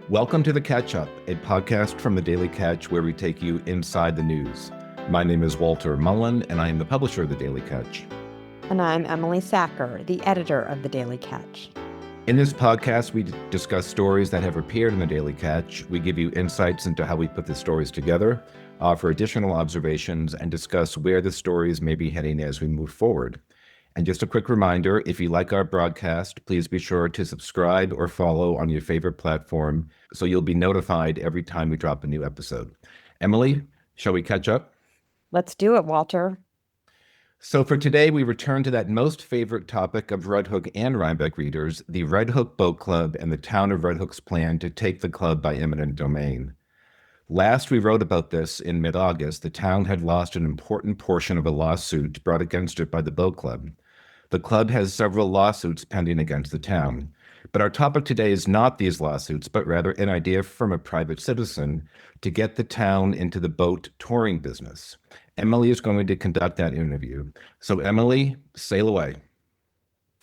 Welcome to The Catch Up, a podcast from the Daily Catch where we take you inside the news. My name is Walter Mullen, and I am the publisher of the Daily Catch. And I'm Emily Sachar, the editor of the Daily Catch. In this podcast, we discuss stories that have appeared in the Daily Catch. We give you insights into how we put the stories together, offer additional observations, and discuss where the stories may be heading as we move forward. And just a quick reminder, if you like our broadcast, please be sure to subscribe or follow on your favorite platform so you'll be notified every time we drop a new episode. Emily, shall we catch up? Let's do it, Walter. So for today, we return to that most favorite topic of Red Hook and Rhinebeck readers, the Red Hook Boat Club and the town of Red Hook's plan to take the club by eminent domain. Last we wrote about this in mid-August, the town had lost an important portion of a lawsuit brought against it by the boat club. The club has several lawsuits pending against the town. But our topic today is not these lawsuits, but rather an idea from a private citizen to get the town into the boat touring business. Emily is going to conduct that interview. So Emily, sail away.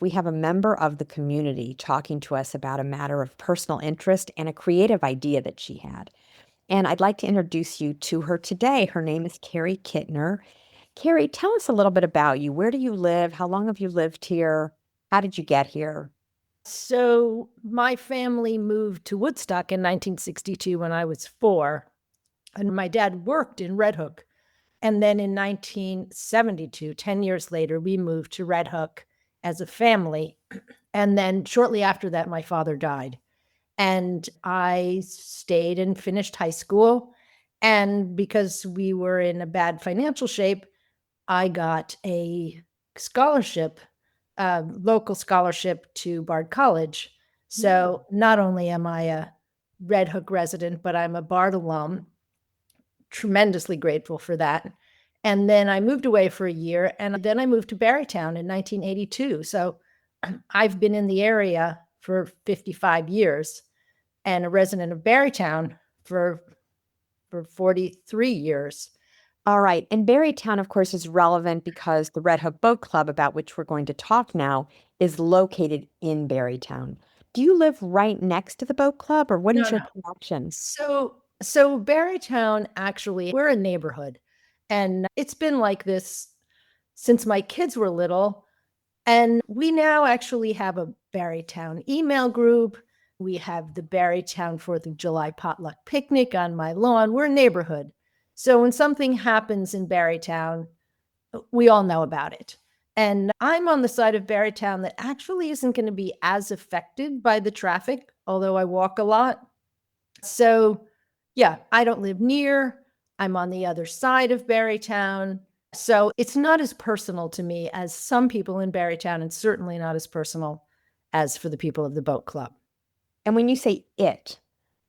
We have a member of the community talking to us about a matter of personal interest and a creative idea that she had. And I'd like to introduce you to her today. Her name is Cary Kitner. Cary, tell us a little bit about you. Where do you live? How long have you lived here? How did you get here? So my family moved to Woodstock in 1962 when I was 4, and my dad worked in Red Hook. And then in 1972, 10 years later, we moved to Red Hook as a family. And then shortly after that, my father died. And I stayed and finished high school. And because we were in a bad financial shape, I got a scholarship, local scholarship to Bard College. So not only am I a Red Hook resident, but I'm a Bard alum. Tremendously grateful for that. And then I moved away for a year, and then I moved to Barrytown in 1982. So I've been in the area for 55 years and a resident of Barrytown for 43 years. All right. And Barrytown, of course, is relevant because the Red Hook Boat Club, about which we're going to talk now, is located in Barrytown. Do you live right next to the boat club, or what is your connection? So Barrytown, actually, we're a neighborhood, and it's been like this since my kids were little. And we now actually have a Barrytown email group. We have the Barrytown 4th of July potluck picnic on my lawn. We're a neighborhood. So when something happens in Barrytown, we all know about it. And I'm on the side of Barrytown that actually isn't going to be as affected by the traffic, although I walk a lot. So yeah, I don't live near. I'm on the other side of Barrytown. So it's not as personal to me as some people in Barrytown, and certainly not as personal as for the people of the boat club. And when you say it,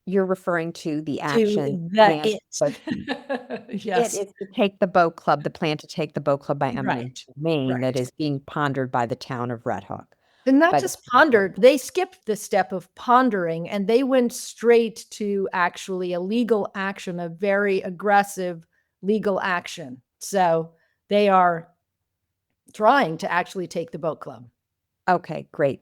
you're referring to the action. Yes. It is to take the boat club, the plan to take the boat club by eminent domain that is being pondered by the town of Red Hook. And not just pondered, they skipped the step of pondering and they went straight to actually a legal action, a very aggressive legal action. So they are trying to actually take the boat club. Okay, great.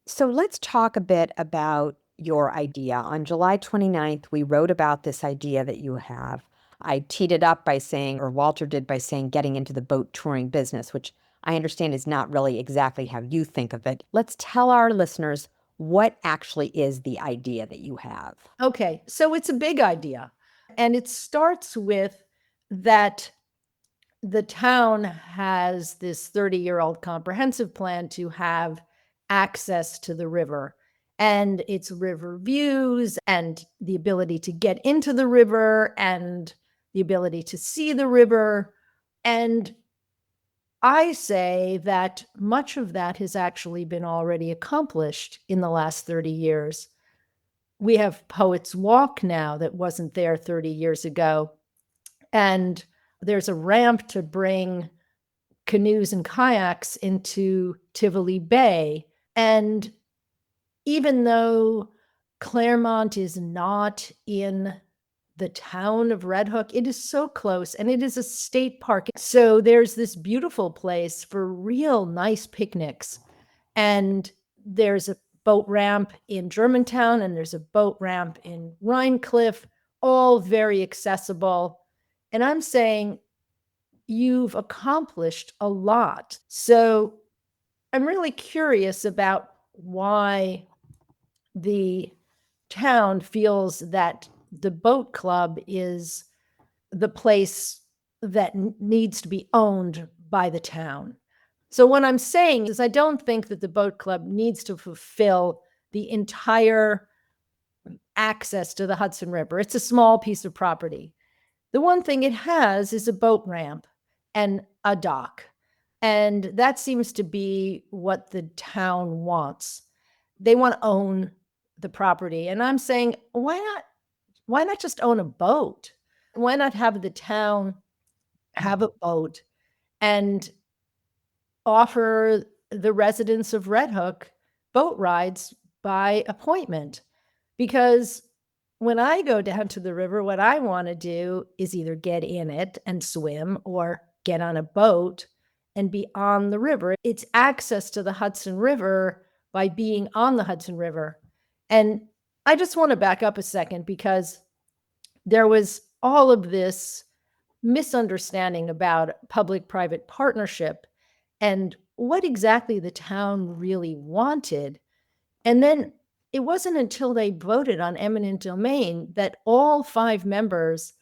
So let's talk a bit about your idea. On July 29th, we wrote about this idea that you have. I teed it up by saying, or Walter did by saying, getting into the boat touring business, which I understand is not really exactly how you think of it. Let's tell our listeners what actually is the idea that you have. Okay, so it's a big idea. And it starts with that the town has this 30-year-old comprehensive plan to have access to the river and its river views and the ability to get into the river and the ability to see the river. And I say that much of that has actually been already accomplished in the last 30 years. We have Poets Walk now that wasn't there 30 years ago. And there's a ramp to bring canoes and kayaks into Tivoli Bay. And even though Claremont is not in the town of Red Hook, it is so close, and it is a state park. So there's this beautiful place for real nice picnics. And there's a boat ramp in Germantown and there's a boat ramp in Rhinecilff, all very accessible. And I'm saying you've accomplished a lot. So I'm really curious about why the town feels that the boat club is the place that needs to be owned by the town. So what I'm saying is I don't think that the boat club needs to fulfill the entire access to the Hudson River. It's a small piece of property. The one thing it has is a boat ramp and a dock. And that seems to be what the town wants. They want to own the property. And I'm saying, why not just own a boat? Why not have the town have a boat and offer the residents of Red Hook boat rides by appointment? Because when I go down to the river, what I want to do is either get in it and swim or get on a boat and be on the river. It's access to the Hudson River by being on the Hudson River. And I just want to back up a second because there was all of this misunderstanding about public-private partnership and what exactly the town really wanted. And then it wasn't until they voted on eminent domain that all 5 members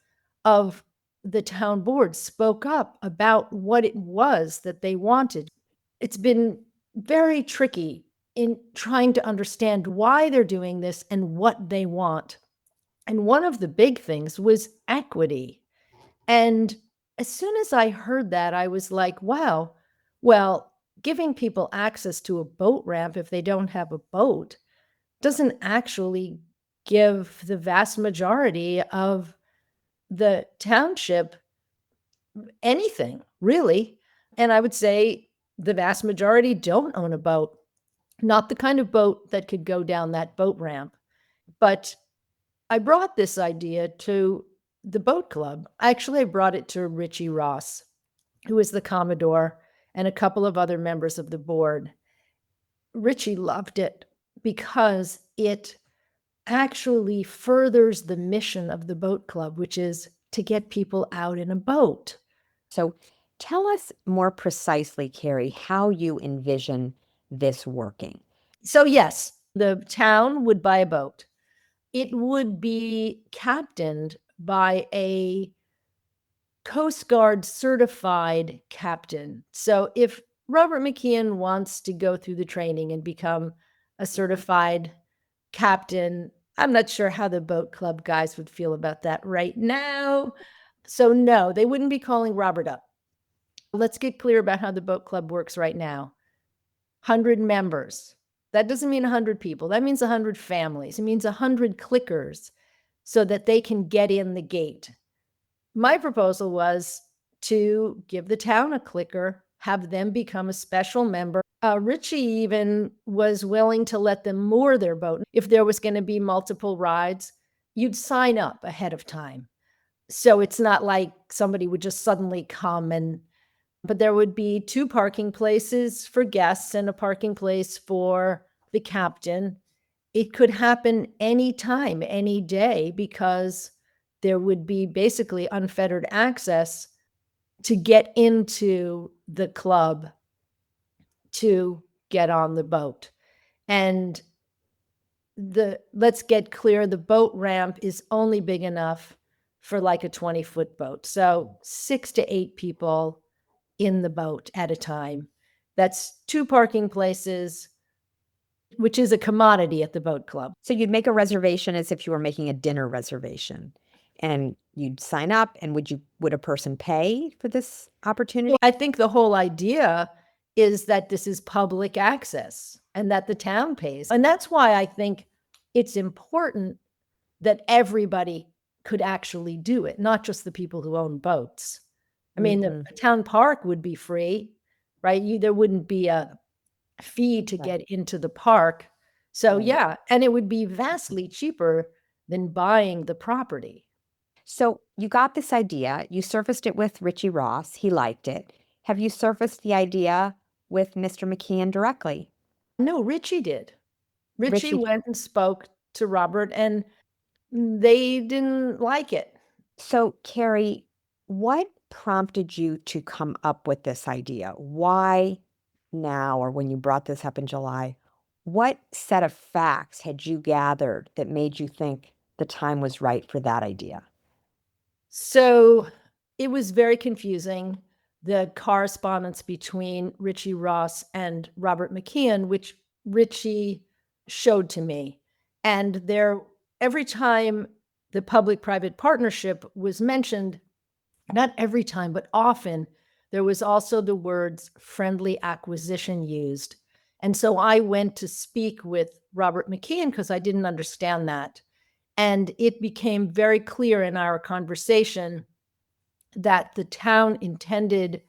of the town board spoke up about what it was that they wanted. It's been very tricky in trying to understand why they're doing this and what they want. And one of the big things was equity. And as soon as I heard that, I was like, wow, well, giving people access to a boat ramp if they don't have a boat doesn't actually give the vast majority of the township anything, really. And I would say the vast majority don't own a boat, not the kind of boat that could go down that boat ramp. But I brought this idea to the boat club. Actually, I brought it to Richie Ross, who is the Commodore, and a couple of other members of the board. Richie loved it because it actually furthers the mission of the boat club, which is to get people out in a boat. So tell us more precisely, Cary, how you envision this working. So yes, the town would buy a boat. It would be captained by a Coast Guard certified captain. So if Robert McKeon wants to go through the training and become a certified captain, I'm not sure how the boat club guys would feel about that right now. So no, they wouldn't be calling Robert up. Let's get clear about how the boat club works right now. 100 members. That doesn't mean 100 people. That means 100 families. It means 100 clickers so that they can get in the gate. My proposal was to give the town a clicker, have them become a special member. Richie even was willing to let them moor their boat. If there was going to be multiple rides, you'd sign up ahead of time. So it's not like somebody would just suddenly come but there would be 2 parking places for guests and a parking place for the captain. It could happen anytime, any day, because there would be basically unfettered access to get into the club to get on the boat. And let's get clear, the boat ramp is only big enough for like a 20-foot boat. So 6 to 8 people in the boat at a time. That's 2 parking places, which is a commodity at the boat club. So you'd make a reservation as if you were making a dinner reservation, and you'd sign up. And would a person pay for this opportunity? I think the whole idea is that this is public access and that the town pays. And that's why I think it's important that everybody could actually do it, not just the people who own boats. I mean, the town park would be free, right? There wouldn't be a fee to get into the park. So yeah, and it would be vastly cheaper than buying the property. So you got this idea, you surfaced it with Richie Ross, he liked it. Have you surfaced the idea with Mr. McKeon directly? No, Richie did. Richie went and spoke to Robert, and they didn't like it. So, Cary, what prompted you to come up with this idea? Why now, or when you brought this up in July, what set of facts had you gathered that made you think the time was right for that idea? So it was very confusing, the correspondence between Richie Ross and Robert McKeon, which Richie showed to me. And every time the public-private partnership was mentioned, not every time, but often, there was also the words friendly acquisition used. And so I went to speak with Robert McKeon because I didn't understand that. And it became very clear in our conversation that the town intended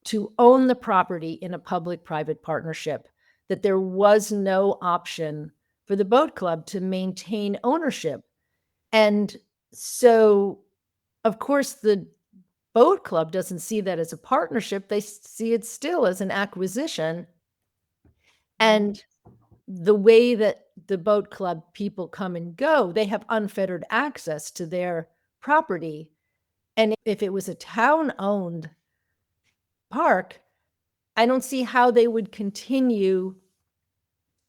to own the property in a public-private partnership, that there was no option for the boat club to maintain ownership. And so, of course, the boat club doesn't see that as a partnership. They see it still as an acquisition. And the way that the boat club people come and go, they have unfettered access to their property. And if it was a town-owned park, I don't see how they would continue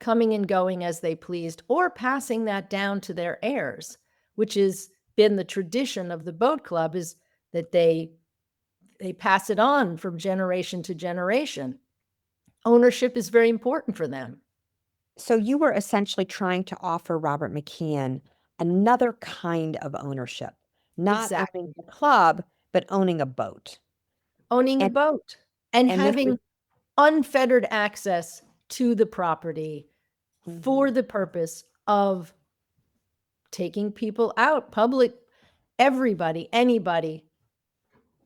coming and going as they pleased or passing that down to their heirs, which has been the tradition of the boat club, is that they pass it on from generation to generation. Ownership is very important for them. So you were essentially trying to offer Robert McKeon another kind of ownership, not Exactly. owning the club, but owning a boat. Owning a boat and this having unfettered access to the property for the purpose of taking people out, everybody, anybody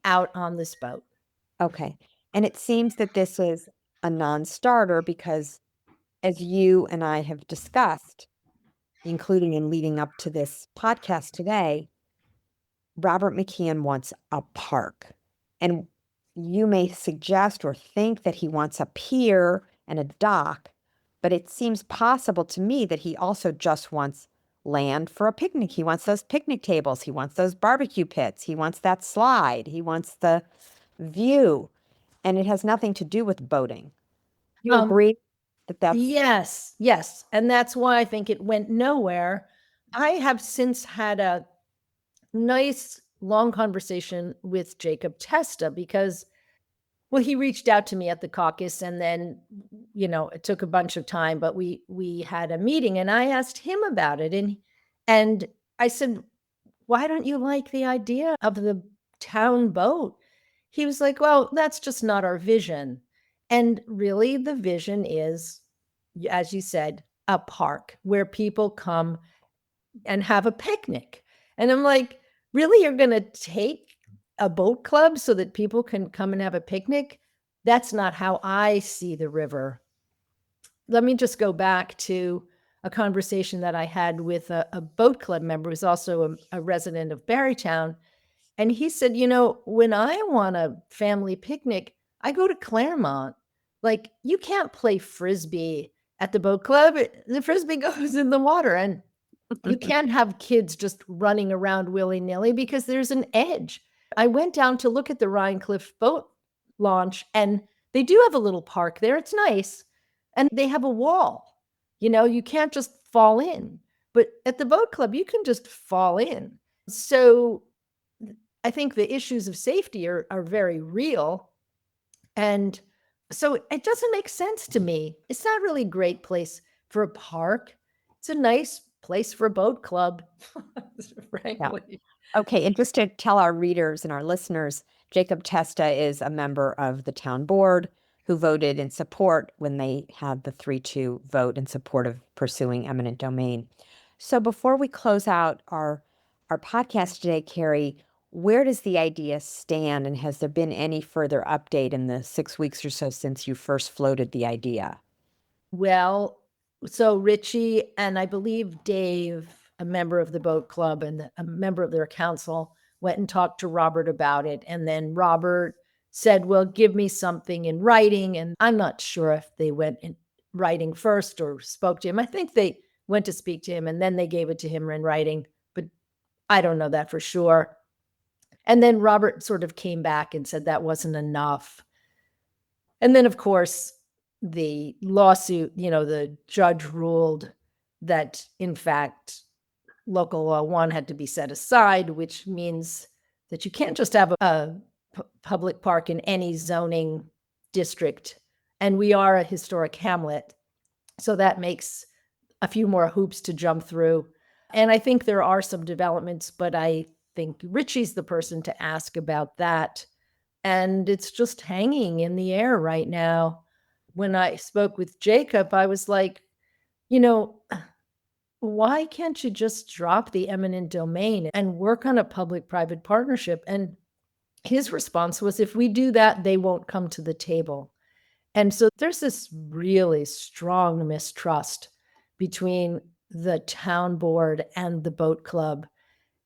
out on this boat. Okay. And it seems that this is a non-starter because, as you and I have discussed, including in leading up to this podcast today, Robert McKeon wants a park. And you may suggest or think that he wants a pier and a dock, but it seems possible to me that he also just wants land for a picnic. He wants those picnic tables. He wants those barbecue pits. He wants that slide. He wants the view. And it has nothing to do with boating. You agree that that's... Yes. And that's why I think it went nowhere. I have since had a nice long conversation with Jacob Testa because, well, he reached out to me at the caucus, and then, it took a bunch of time, but we had a meeting, and I asked him about it. And I said, why don't you like the idea of the town boat? He was like, well, that's just not our vision. And really, the vision is, as you said, a park where people come and have a picnic. And I'm like, really, you're going to take a boat club so that people can come and have a picnic? That's not how I see the river. Let me just go back to a conversation that I had with a boat club member who's also a resident of Barrytown. And he said, when I want a family picnic, I go to Claremont. Like, you can't play Frisbee at the boat club. The Frisbee goes in the water, and you can't have kids just running around willy-nilly because there's an edge. I went down to look at the Rhinecilff boat launch, and they do have a little park there. It's nice. And they have a wall. You can't just fall in. But at the boat club, you can just fall in. So I think the issues of safety are very real. And so it doesn't make sense to me. It's not really a great place for a park. It's a nice place for a boat club, frankly. Yeah. Okay, and just to tell our readers and our listeners, Jacob Testa is a member of the town board who voted in support when they had the 3-2 vote in support of pursuing eminent domain. So before we close out our podcast today, Cary, where does the idea stand, and has there been any further update in the 6 weeks or so since you first floated the idea? Well, so Richie and I believe Dave, a member of the boat club and a member of their council, went and talked to Robert about it. And then Robert said, well, give me something in writing. And I'm not sure if they went writing first or spoke to him. I think they went to speak to him and then they gave it to him in writing, but I don't know that for sure. And then Robert sort of came back and said that wasn't enough. And then, of course, the lawsuit, the judge ruled that, in fact, local law 1 had to be set aside, which means that you can't just have a public park in any zoning district. And we are a historic hamlet. So that makes a few more hoops to jump through. And I think there are some developments, but I think Richie's the person to ask about that. And it's just hanging in the air right now. When I spoke with Jacob, I was like, why can't you just drop the eminent domain and work on a public-private partnership? And his response was, if we do that, they won't come to the table. And so there's this really strong mistrust between the town board and the boat club.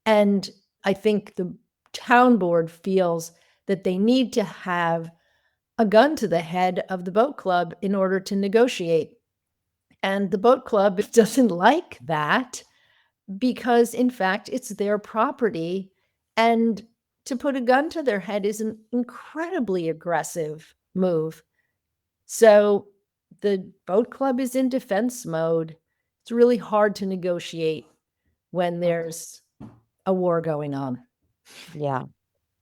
And I think the town board feels that they need to have a gun to the head of the boat club in order to negotiate. And the boat club doesn't like that because, in fact, it's their property. And to put a gun to their head is an incredibly aggressive move. So the boat club is in defense mode. It's really hard to negotiate when there's a war going on. Yeah.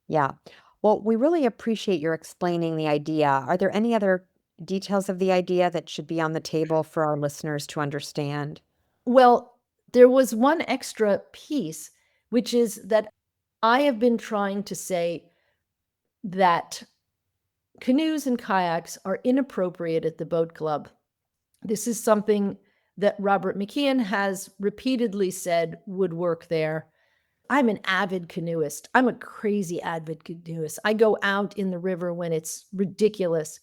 Yeah. Well, we really appreciate your explaining the idea. Are there any other details of the idea that should be on the table for our listeners to understand? Well, there was one extra piece, which is that I have been trying to say that canoes and kayaks are inappropriate at the boat club. This is something that Robert McKeon has repeatedly said would work there. I'm an avid canoeist. I'm a crazy avid canoeist. I go out in the river when it's ridiculous,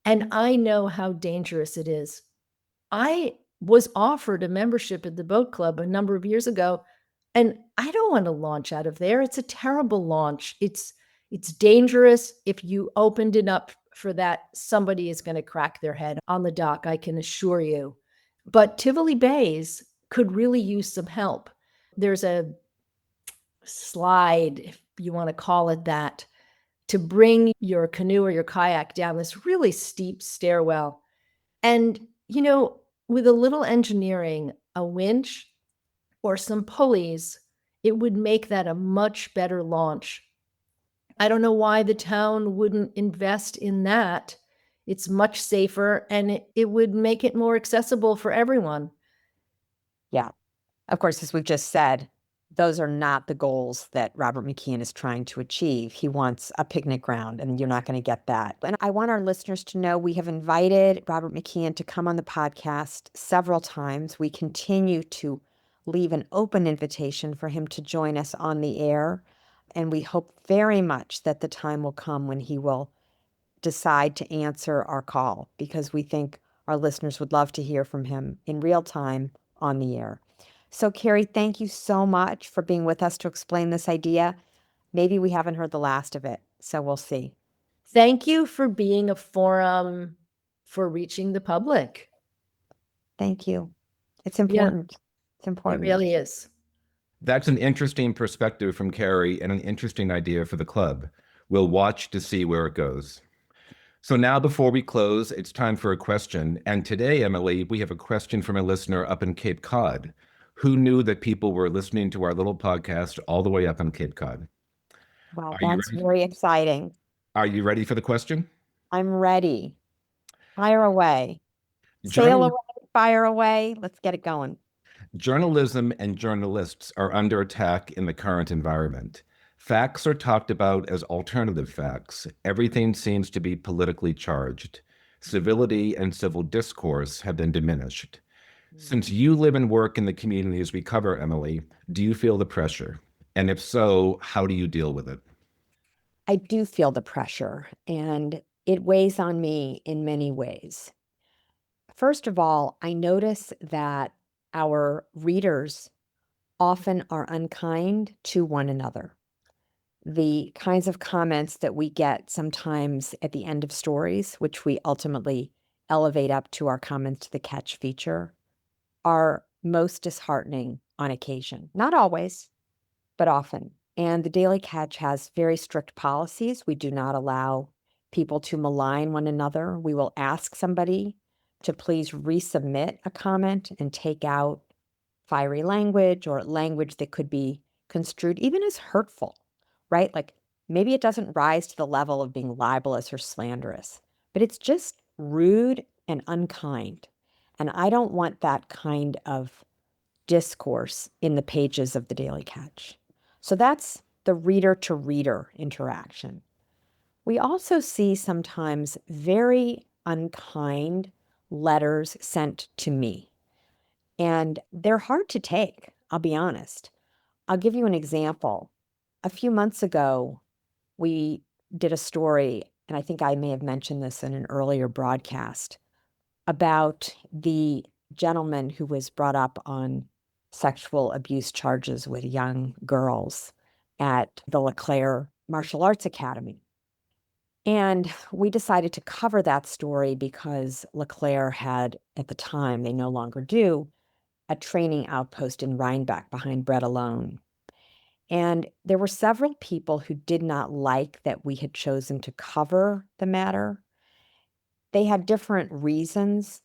and I know how dangerous it is. I was offered a membership at the boat club a number of years ago, and I don't want to launch out of there. It's a terrible launch. It's dangerous. If you opened it up for that, somebody is going to crack their head on the dock, I can assure you. But Tivoli Bays could really use some help. There's a slide, if you want to call it that, to bring your canoe or your kayak down this really steep stairwell. And, with a little engineering, a winch or some pulleys, it would make that a much better launch. I don't know why the town wouldn't invest in that. It's much safer and it would make it more accessible for everyone. Yeah. Of course, as we've just said, those are not the goals that Robert McKeon is trying to achieve. He wants a picnic ground, and you're not going to get that. And I want our listeners to know we have invited Robert McKeon to come on the podcast several times. We continue to leave an open invitation for him to join us on the air, and we hope very much that the time will come when he will decide to answer our call, because we think our listeners would love to hear from him in real time on the air. So, Cary, thank you so much for being with us to explain this idea. Maybe we haven't heard the last of it, so we'll see. Thank you for being a forum for reaching the public. Thank you. It's important. Yeah, it's important. It really is. That's an interesting perspective from Cary and an interesting idea for the club. We'll watch to see where it goes. So now, before we close, it's time for a question. And today, Emily, we have a question from a listener up in Cape Cod. Who knew that people were listening to our little podcast all the way up in Cape Cod? Wow, that's very exciting. Are you ready for the question? I'm ready. Fire away. Sail away, fire away. Let's get it going. Journalism and journalists are under attack in the current environment. Facts are talked about as alternative facts. Everything seems to be politically charged. Civility and civil discourse have been diminished. Since you live and work in the communities we cover, Emily, do you feel the pressure? And if so, how do you deal with it? I do feel the pressure, and it weighs on me in many ways. First of all, I notice that our readers often are unkind to one another. The kinds of comments that we get sometimes at the end of stories, which we ultimately elevate up to our comments to the catch feature are most disheartening on occasion. Not always, but often. And the Daily Catch has very strict policies. We do not allow people to malign one another. We will ask somebody to please resubmit a comment and take out fiery language or language that could be construed even as hurtful, right? Like maybe it doesn't rise to the level of being libelous or slanderous, but it's just rude and unkind. And I don't want that kind of discourse in the pages of the Daily Catch. So that's the reader to reader interaction. We also see sometimes very unkind letters sent to me, and they're hard to take, I'll be honest. I'll give you an example. A few months ago, we did a story, and I think I may have mentioned this in an earlier broadcast, about the gentleman who was brought up on sexual abuse charges with young girls at the LeClaire Martial Arts Academy. And we decided to cover that story because LeClaire had, at the time, they no longer do, a training outpost in Rhinebeck behind Bread Alone. And there were several people who did not like that we had chosen to cover the matter. They had different reasons,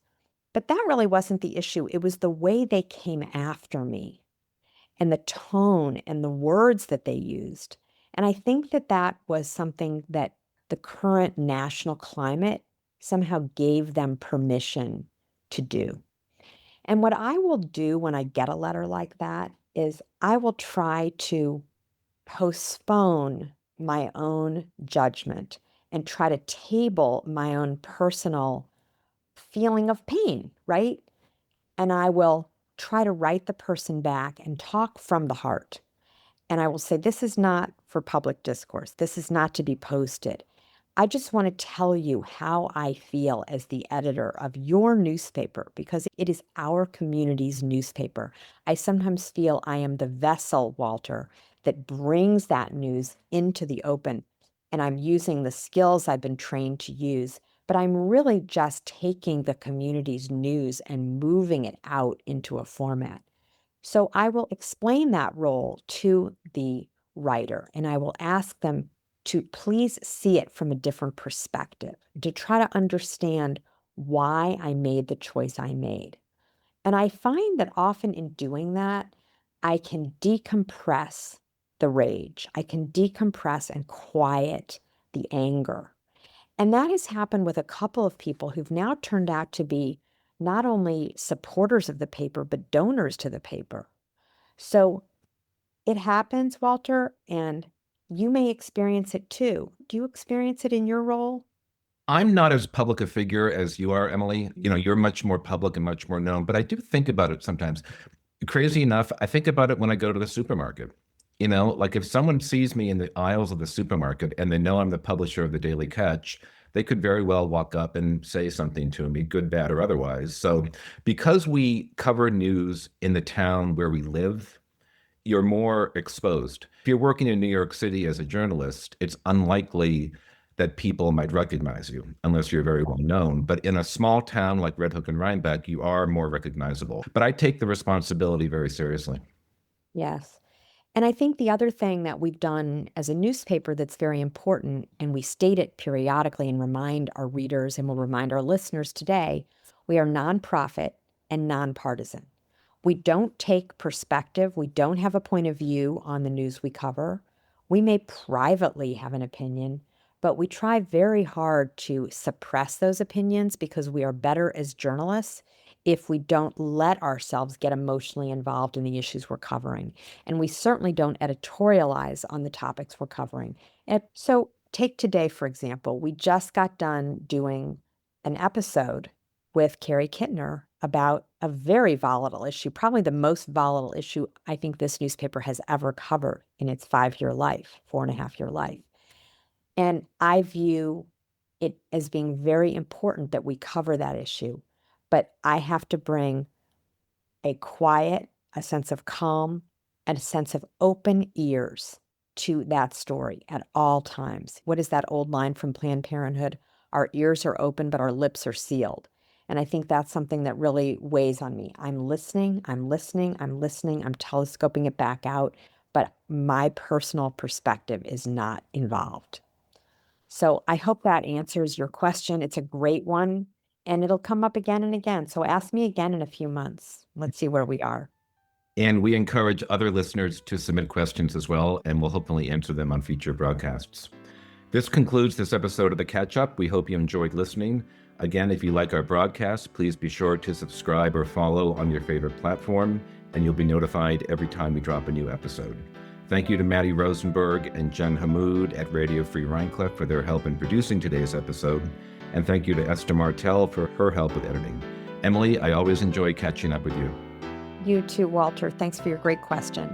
but that really wasn't the issue. It was the way they came after me and the tone and the words that they used. And I think that that was something that the current national climate somehow gave them permission to do. And what I will do when I get a letter like that is I will try to postpone my own judgment and try to table my own personal feeling of pain, right? And I will try to write the person back and talk from the heart. And I will say, this is not for public discourse. This is not to be posted. I just want to tell you how I feel as the editor of your newspaper, because it is our community's newspaper. I sometimes feel I am the vessel, Walter, that brings that news into the open. And I'm using the skills I've been trained to use, but I'm really just taking the community's news and moving it out into a format. So I will explain that role to the writer, and I will ask them to please see it from a different perspective, to try to understand why I made the choice I made. And I find that often in doing that, I can decompress the rage. I can decompress and quiet the anger. And that has happened with a couple of people who've now turned out to be not only supporters of the paper, but donors to the paper. So it happens, Walter, and you may experience it too. Do you experience it in your role? I'm not as public a figure as you are, Emily. You're much more public and much more known, but I do think about it sometimes. Crazy enough, I think about it when I go to the supermarket. Like if someone sees me in the aisles of the supermarket and they know I'm the publisher of the Daily Catch, they could very well walk up and say something to me, good, bad, or otherwise. So because we cover news in the town where we live, you're more exposed. If you're working in New York City as a journalist, it's unlikely that people might recognize you unless you're very well known. But in a small town like Red Hook and Rhinebeck, you are more recognizable. But I take the responsibility very seriously. Yes. And I think the other thing that we've done as a newspaper that's very important, and we state it periodically and remind our readers and will remind our listeners today, we are nonprofit and nonpartisan. We don't take perspective. We don't have a point of view on the news we cover. We may privately have an opinion, but we try very hard to suppress those opinions because we are better as journalists if we don't let ourselves get emotionally involved in the issues we're covering. And we certainly don't editorialize on the topics we're covering. And so take today, for example. We just got done doing an episode with Cary Kitner about a very volatile issue, probably the most volatile issue I think this newspaper has ever covered in its 5-year life, 4.5-year life. And I view it as being very important that we cover that issue. But I have to bring a quiet, a sense of calm, and a sense of open ears to that story at all times. What is that old line from Planned Parenthood? Our ears are open, but our lips are sealed. And I think that's something that really weighs on me. I'm listening, I'm listening, I'm listening, I'm telescoping it back out, but my personal perspective is not involved. So I hope that answers your question. It's a great one, and it'll come up again and again. So ask me again in a few months. Let's see where we are. And we encourage other listeners to submit questions as well, and we'll hopefully answer them on future broadcasts. This concludes this episode of The Catch Up. We hope you enjoyed listening. Again, if you like our broadcast, please be sure to subscribe or follow on your favorite platform, and you'll be notified every time we drop a new episode. Thank you to Matty Rosenberg and Jen Hammoud at Radio Free Rhinecilff for their help in producing today's episode. And thank you to Esther Martell for her help with editing. Emily, I always enjoy catching up with you. You too, Walter. Thanks for your great question.